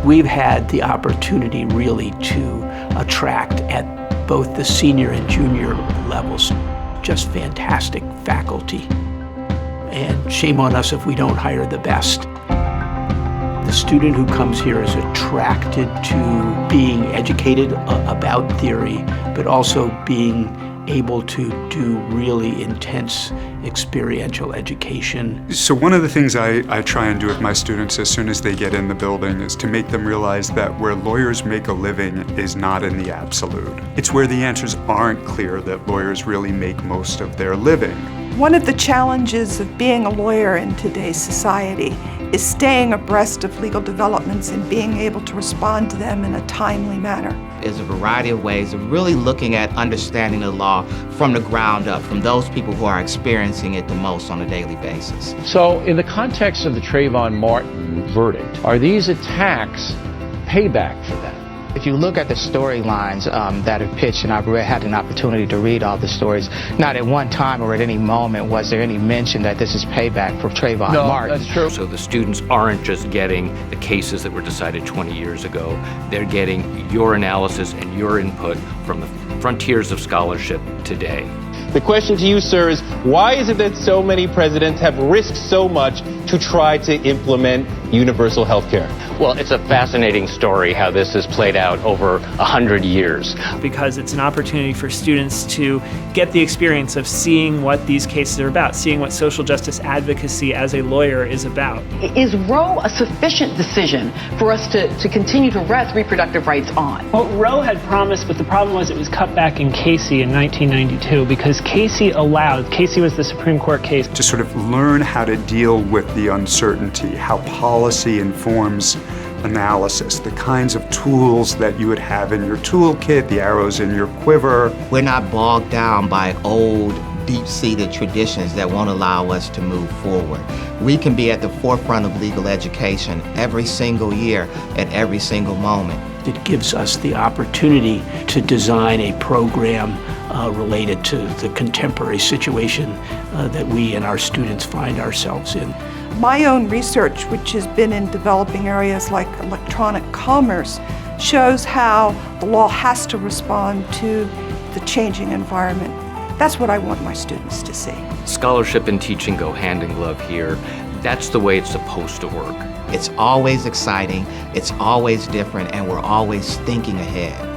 We've had the opportunity really to attract at both the senior and junior levels just fantastic faculty. And shame on us if we don't hire the best. The student who comes here is attracted to being educated about theory, but also being able to do really intense experiential education. So one of the things I try and do with my students as soon as they get in the building is to make them realize that where lawyers make a living is not in the absolute. It's where the answers aren't clear that lawyers really make most of their living. One of the challenges of being a lawyer in today's society is staying abreast of legal developments and being able to respond to them in a timely manner. There's a variety of ways of really looking at understanding the law from the ground up, from those people who are experiencing it the most on a daily basis. So in the context of the Trayvon Martin verdict, are these attacks payback for them? If you look at the storylines that have pitched, and I've had an opportunity to read all the stories, not at one time or at any moment was there any mention that this is payback for Trayvon Martin. That's true. So the students aren't just getting the cases that were decided 20 years ago. They're getting your analysis and your input from the frontiers of scholarship today. The question to you, sir, is why is it that so many presidents have risked so much to try to implement universal health care? Well, it's a fascinating story how this has played out over 100 years. Because it's an opportunity for students to get the experience of seeing what these cases are about, seeing what social justice advocacy as a lawyer is about. Is Roe a sufficient decision for us to continue to rest reproductive rights on? What Roe had promised, but the problem was it was cut back in Casey in 1992 because Casey was the Supreme Court case. To sort of learn how to deal with the uncertainty, how policy informs analysis, the kinds of tools that you would have in your toolkit, the arrows in your quiver. We're not bogged down by old, deep-seated traditions that won't allow us to move forward. We can be at the forefront of legal education every single year at every single moment. It gives us the opportunity to design a program related to the contemporary situation that we and our students find ourselves in. My own research, which has been in developing areas like electronic commerce, shows how the law has to respond to the changing environment. That's what I want my students to see. Scholarship and teaching go hand in glove here. That's the way it's supposed to work. It's always exciting, it's always different, and we're always thinking ahead.